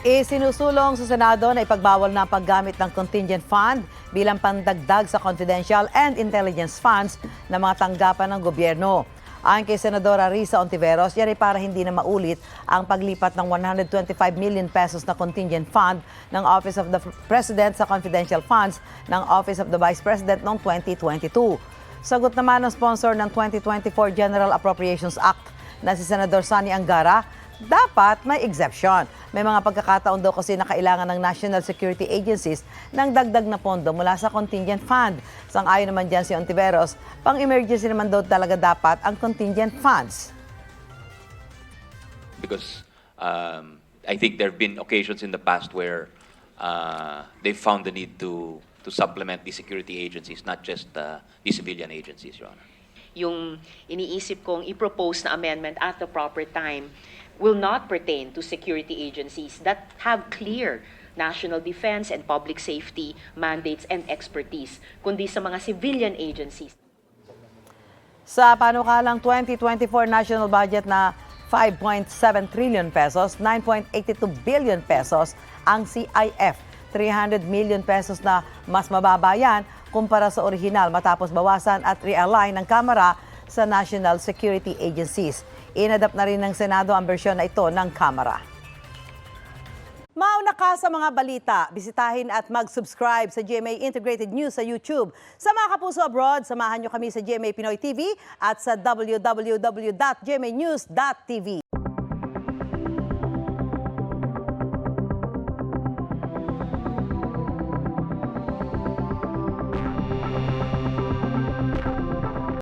Isinusulong sa Senado na ipagbawal na ang paggamit ng contingent fund bilang pandagdag sa confidential and intelligence funds ng mga tanggapan ng gobyerno. Ayon kay Senadora Risa Ontiveros, yan ay para hindi na maulit ang paglipat ng 125 million pesos na contingent fund ng Office of the President sa confidential funds ng Office of the Vice President noong 2022. Sagot naman ng sponsor ng 2024 General Appropriations Act na si Senador Sani Angara, dapat may exception. May mga pagkakataon daw kasi na kailangan ng national security agencies ng dagdag na pondo mula sa contingent fund. Sang-ayon naman dyan si Ontiveros, pang-emergency naman daw talaga dapat ang contingent funds. Because I think there have been occasions in the past where they found the need to supplement the security agencies, not just the civilian agencies, Your Honor. Yung iniisip kong i-propose na amendment at the proper time will not pertain to security agencies that have clear national defense and public safety mandates and expertise, kundi sa mga civilian agencies. Sa panukalang 2024 national budget na 5.7 trillion pesos, 9.82 billion pesos ang CIF. 300 million pesos na mas mababa yan kumpara sa orihinal matapos bawasan at realign ng Kamara sa national security agencies. Inadapt na rin ng Senado ang bersyon na ito ng Kamara. Mauna ka sa mga balita, bisitahin at mag-subscribe sa GMA Integrated News sa YouTube. Sa mga kapuso abroad, samahan nyo kami sa GMA Pinoy TV at sa www.gmanews.tv.